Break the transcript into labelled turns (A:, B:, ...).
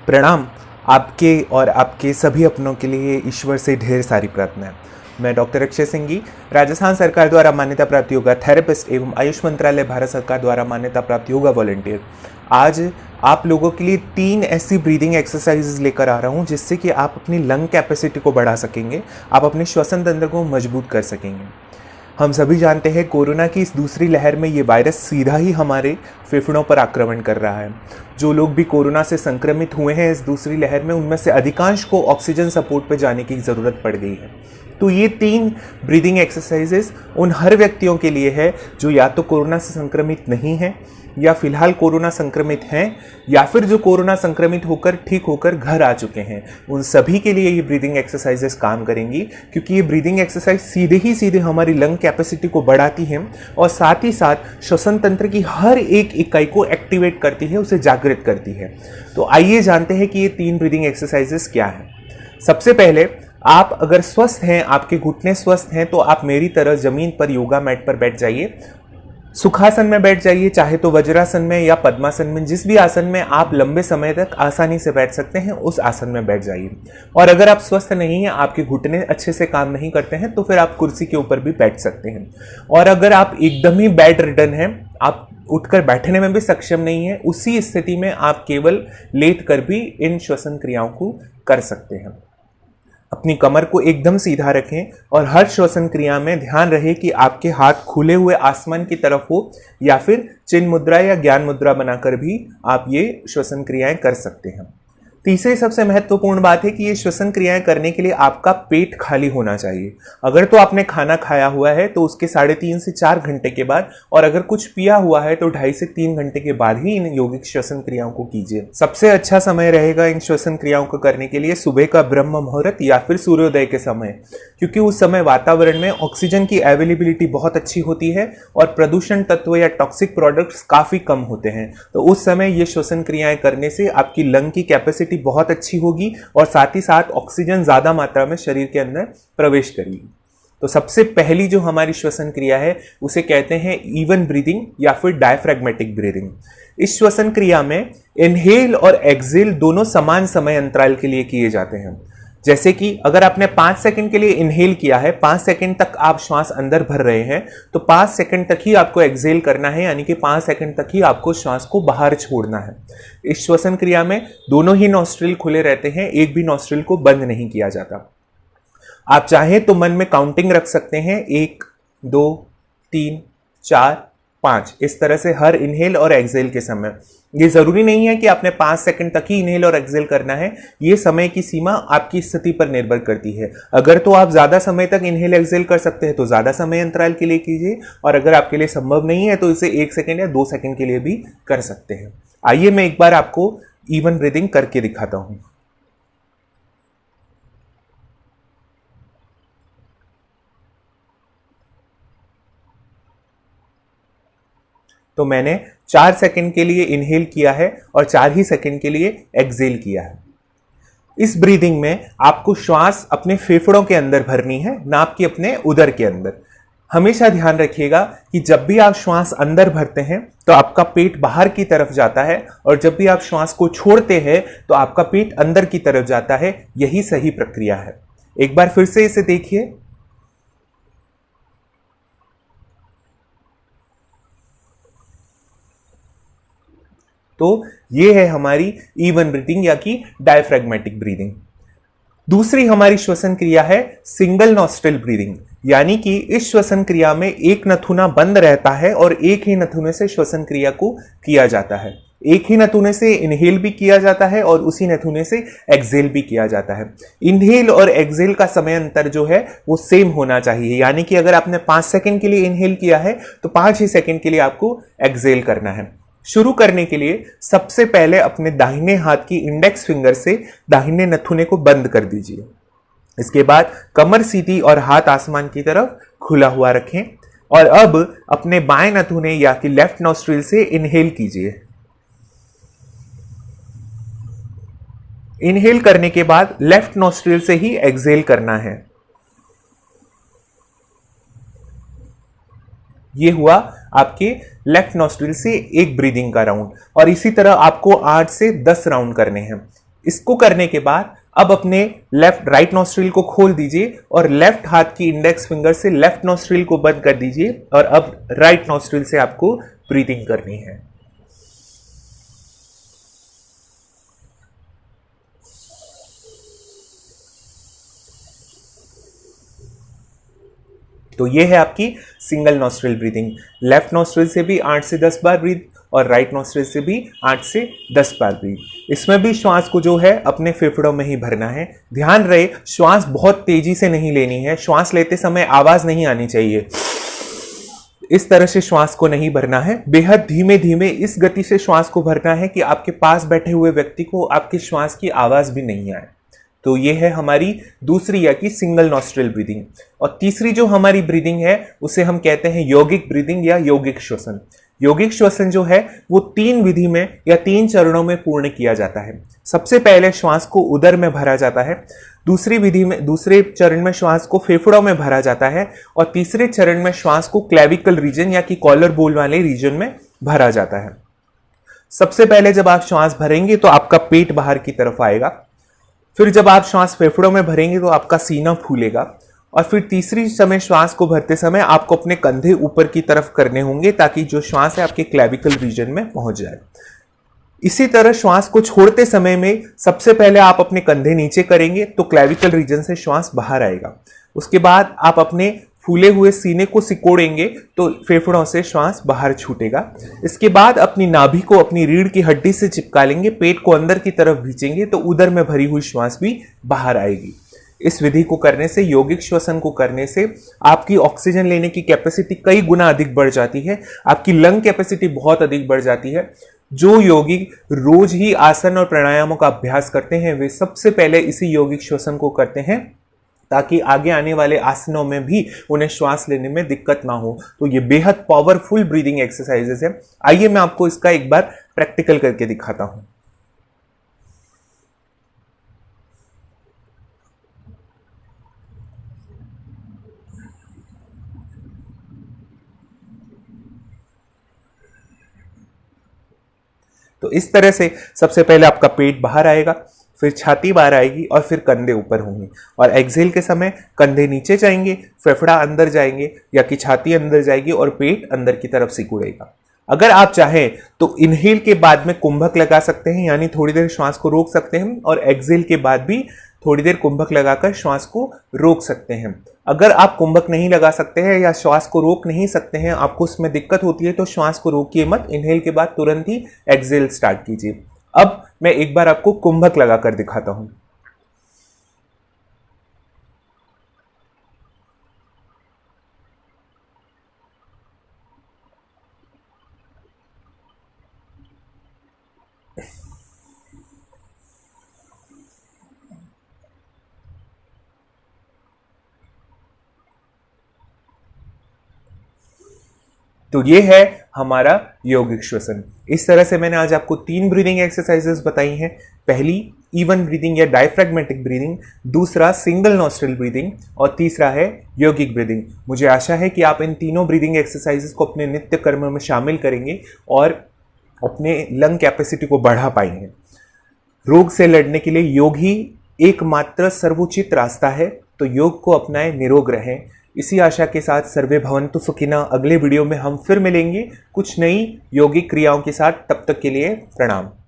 A: प्रणाम। आपके और आपके सभी अपनों के लिए ईश्वर से ढेर सारी प्रार्थना है। मैं डॉक्टर अक्षय सिंघी, राजस्थान सरकार द्वारा मान्यता प्राप्त योगा थेरेपिस्ट एवं आयुष मंत्रालय भारत सरकार द्वारा मान्यता प्राप्त योगा वॉलंटियर, आज आप लोगों के लिए 3 ऐसी ब्रीदिंग एक्सरसाइजेज लेकर आ रहा हूं जिससे कि आप अपनी लंग कैपेसिटी को बढ़ा सकेंगे, आप अपने श्वसन तंत्र को मजबूत कर सकेंगे। हम सभी जानते हैं कोरोना की इस दूसरी लहर में ये वायरस सीधा ही हमारे फेफड़ों पर आक्रमण कर रहा है। जो लोग भी कोरोना से संक्रमित हुए हैं इस दूसरी लहर में, उनमें से अधिकांश को ऑक्सीजन सपोर्ट पर जाने की ज़रूरत पड़ गई है। तो ये 3 ब्रीदिंग एक्सरसाइजेस उन हर व्यक्तियों के लिए है जो या तो कोरोना से संक्रमित नहीं है, या फिलहाल कोरोना संक्रमित हैं, या फिर जो कोरोना संक्रमित होकर ठीक होकर घर आ चुके हैं। उन सभी के लिए ये ब्रीदिंग एक्सरसाइजेस काम करेंगी, क्योंकि ये ब्रीदिंग एक्सरसाइज सीधे हमारी लंग कैपेसिटी को बढ़ाती हैं और साथ ही साथ श्वसन तंत्र की हर एक इकाई को एक्टिवेट करती है, उसे जागृत करती है। तो आइए जानते हैं कि ये 3 ब्रीदिंग एक्सरसाइजेस क्या है। सबसे पहले, आप अगर स्वस्थ हैं, आपके घुटने स्वस्थ हैं, तो आप मेरी तरह जमीन पर योगा मैट पर बैठ जाइए। सुखासन में बैठ जाइए, चाहे तो वज्रासन में या पद्मासन में, जिस भी आसन में आप लंबे समय तक आसानी से बैठ सकते हैं उस आसन में बैठ जाइए। और अगर आप स्वस्थ नहीं हैं, आपके घुटने अच्छे से काम नहीं करते हैं, तो फिर आप कुर्सी के ऊपर भी बैठ सकते हैं। और अगर आप एकदम ही बेड रिडन हैं, आप उठकर बैठने में भी सक्षम नहीं है, उसी स्थिति में आप केवल लेट कर भी इन श्वसन क्रियाओं को कर सकते हैं। अपनी कमर को एकदम सीधा रखें और हर श्वसन क्रिया में ध्यान रहे कि आपके हाथ खुले हुए आसमान की तरफ हो, या फिर चिन्ह मुद्रा या ज्ञान मुद्रा बनाकर भी आप ये श्वसन क्रियाएं कर सकते हैं। तीसरी सबसे महत्वपूर्ण बात है कि ये श्वसन क्रियाएं करने के लिए आपका पेट खाली होना चाहिए। अगर तो आपने खाना खाया हुआ है तो उसके 3.5 से 4 घंटे के बाद, और अगर कुछ पिया हुआ है तो 2.5 से 3 घंटे के बाद ही इन यौगिक श्वसन क्रियाओं को कीजिए। सबसे अच्छा समय रहेगा इन श्वसन क्रियाओं को करने के लिए सुबह का ब्रह्म मुहूर्त या फिर सूर्योदय के समय, क्योंकि उस समय वातावरण में ऑक्सीजन की अवेलेबिलिटी बहुत अच्छी होती है और प्रदूषण तत्व या टॉक्सिक प्रोडक्ट्स काफी कम होते हैं। तो उस समय ये श्वसन क्रियाएं करने से आपकी लंग की कैपेसिटी बहुत अच्छी होगी और साथ ही साथ ऑक्सीजन ज्यादा मात्रा में शरीर के अंदर प्रवेश करेगी। तो सबसे पहली जो हमारी श्वसन क्रिया है उसे कहते हैं इवन ब्रीदिंग या फिर डायफ्रैग्मेटिक ब्रीदिंग। इस श्वसन क्रिया में इनहेल और एक्सहेल दोनों समान समय अंतराल के लिए किए जाते हैं। जैसे कि अगर आपने 5 सेकंड के लिए इनहेल किया है, 5 सेकंड तक आप श्वास अंदर भर रहे हैं, तो 5 सेकंड तक ही आपको एक्सहेल करना है, यानी कि 5 सेकंड तक ही आपको श्वास को बाहर छोड़ना है। इस श्वसन क्रिया में दोनों ही नॉस्ट्रिल खुले रहते हैं, एक भी नॉस्ट्रिल को बंद नहीं किया जाता। आप चाहें तो मन में काउंटिंग रख सकते हैं, 1 2 3 4 5, इस तरह से हर इनहेल और एक्सहेल के समय। ये जरूरी नहीं है कि आपने 5 सेकंड तक ही इनहेल और एक्सहेल करना है, ये समय की सीमा आपकी स्थिति पर निर्भर करती है। अगर तो आप ज्यादा समय तक इनहेल एक्सहेल कर सकते हैं तो ज्यादा समय अंतराल के लिए कीजिए, और अगर आपके लिए संभव नहीं है तो इसे 1 सेकंड या 2 सेकंड के लिए भी कर सकते हैं। आइए मैं एक बार आपको इवन ब्रीदिंग करके दिखाता हूं। तो मैंने 4 सेकंड के लिए इनहेल किया है और 4 ही सेकंड के लिए एक्सहेल किया है। इस ब्रीदिंग में आपको श्वास अपने फेफड़ों के अंदर भरनी है, ना कि अपने उदर के अंदर। हमेशा ध्यान रखिएगा कि जब भी आप श्वास अंदर भरते हैं तो आपका पेट बाहर की तरफ जाता है, और जब भी आप श्वास को छोड़ते हैं तो आपका पेट अंदर की तरफ जाता है। यही सही प्रक्रिया है। एक बार फिर से इसे देखिए। तो ये है हमारी इवन ब्रीदिंग या कि डायफ्रैग्मेटिक ब्रीदिंग। दूसरी हमारी श्वसन क्रिया है सिंगल नॉस्ट्रिल ब्रीदिंग, यानी कि इस श्वसन क्रिया में एक नथुना बंद रहता है और एक ही नथुने से श्वसन क्रिया को किया जाता है। एक ही नथुने से इनहेल भी किया जाता है और उसी नथुने से एक्सहेल भी किया जाता है। इनहेल और एक्सहेल का समय अंतर जो है वो सेम होना चाहिए, यानी कि अगर आपने 5 सेकंड के लिए इनहेल किया है तो 5 ही सेकंड के लिए आपको एक्सहेल करना है। शुरू करने के लिए सबसे पहले अपने दाहिने हाथ की इंडेक्स फिंगर से दाहिने नथुने को बंद कर दीजिए। इसके बाद कमर सीधी और हाथ आसमान की तरफ खुला हुआ रखें, और अब अपने बाएं नथुने या कि लेफ्ट नॉस्ट्रिल से इनहेल कीजिए। इनहेल करने के बाद लेफ्ट नॉस्ट्रिल से ही एक्सहेल करना है। ये हुआ आपके लेफ्ट नॉस्ट्रिल से एक ब्रीदिंग का राउंड, और इसी तरह आपको 8 से 10 राउंड करने हैं। इसको करने के बाद अब अपने राइट नॉस्ट्रिल को खोल दीजिए और लेफ्ट हाथ की इंडेक्स फिंगर से लेफ्ट नॉस्ट्रिल को बंद कर दीजिए और अब राइट नॉस्ट्रिल से आपको ब्रीदिंग करनी है। तो ये है आपकी single nostril breathing. Left nostril से भी 8 से 10 बार ब्रीथ और राइट नॉस्ट्रिल से भी 8 से 10 बार ब्रीथ। इसमें भी श्वास को जो है अपने फेफड़ों में ही भरना है। ध्यान रहे श्वास बहुत तेजी से नहीं लेनी है। श्वास लेते समय आवाज नहीं आनी चाहिए, इस तरह से श्वास को नहीं भरना है। बेहद धीमे धीमे इस गति से श्वास को भरना है कि आपके पास बैठे हुए व्यक्ति को आपके श्वास की आवाज भी नहीं आए। तो ये है हमारी दूसरी या कि सिंगल नॉस्ट्रिल ब्रीदिंग। और तीसरी जो हमारी ब्रीदिंग है उसे हम कहते हैं यौगिक ब्रीदिंग या यौगिक श्वसन। यौगिक श्वसन जो है वो 3 विधि में या 3 चरणों में पूर्ण किया जाता है। सबसे पहले श्वास को उदर में भरा जाता है, दूसरे चरण में श्वास को फेफड़ों में भरा जाता है और तीसरे चरण में श्वास को क्लेविकल रीजन या कि कॉलर बोल वाले रीजन में भरा जाता है। सबसे पहले जब आप श्वास भरेंगे तो आपका पेट बाहर की तरफ आएगा, फिर जब आप श्वास फेफड़ों में भरेंगे तो आपका सीना फूलेगा और फिर तीसरी समय श्वास को भरते समय आपको अपने कंधे ऊपर की तरफ करने होंगे ताकि जो श्वास है आपके क्लेविकल रीजन में पहुंच जाए। इसी तरह श्वास को छोड़ते समय में सबसे पहले आप अपने कंधे नीचे करेंगे तो क्लेविकल रीजन से श्वास बाहर आएगा। उसके बाद आप अपने फूले हुए सीने को सिकोड़ेंगे तो फेफड़ों से श्वास बाहर छूटेगा। इसके बाद अपनी नाभि को अपनी रीढ़ की हड्डी से चिपका लेंगे, पेट को अंदर की तरफ खींचेंगे तो उदर में भरी हुई श्वास भी बाहर आएगी। इस विधि को करने से, यौगिक श्वसन को करने से आपकी ऑक्सीजन लेने की कैपेसिटी कई गुना अधिक बढ़ जाती है, आपकी लंग कैपेसिटी बहुत अधिक बढ़ जाती है। जो योगी रोज ही आसन और प्राणायामों का अभ्यास करते हैं वे सबसे पहले इसी यौगिक श्वसन को करते हैं ताकि आगे आने वाले आसनों में भी उन्हें श्वास लेने में दिक्कत ना हो। तो ये बेहद पावरफुल ब्रीदिंग एक्सरसाइजेस है। आइए मैं आपको इसका एक बार प्रैक्टिकल करके दिखाता हूं। तो इस तरह से सबसे पहले आपका पेट बाहर आएगा, फिर छाती बाहर आएगी और फिर कंधे ऊपर होंगे और एक्सहेल के समय कंधे नीचे जाएंगे, फेफड़ा अंदर जाएंगे या कि छाती अंदर जाएगी और पेट अंदर की तरफ सिकुड़ेगा। अगर आप चाहें तो इनहेल के बाद में कुंभक लगा सकते हैं, यानी थोड़ी देर श्वास को रोक सकते हैं और एक्सहेल के बाद भी थोड़ी देर कुंभक लगाकर श्वास को रोक सकते हैं। अगर आप कुंभक नहीं लगा सकते हैं या श्वास को रोक नहीं सकते हैं, आपको उसमें दिक्कत होती है, तो श्वास को रोकिए मत, इनहेल के बाद तुरंत ही एक्सहेल स्टार्ट कीजिए। अब मैं एक बार आपको कुंभक लगाकर दिखाता हूं। तो ये है हमारा यौगिक श्वसन। इस तरह से मैंने आज आपको 3 ब्रीदिंग एक्सरसाइजेस बताई हैं। पहली इवन ब्रीदिंग या डायफ्रैग्मेटिक ब्रीदिंग, दूसरा सिंगल नॉस्ट्रिल ब्रीदिंग और तीसरा है यौगिक ब्रीदिंग। मुझे आशा है कि आप इन तीनों ब्रीदिंग एक्सरसाइजेस को अपने नित्य कर्म में शामिल करेंगे और अपने लंग कैपेसिटी को बढ़ा पाएंगे। रोग से लड़ने के लिए योग ही एकमात्र सर्वोचित रास्ता है, तो योग को अपनाएं, निरोग रहें। इसी आशा के साथ सर्वे भवन्तु सुखिनः। अगले वीडियो में हम फिर मिलेंगे कुछ नई योगिक क्रियाओं के साथ। तब तक के लिए प्रणाम।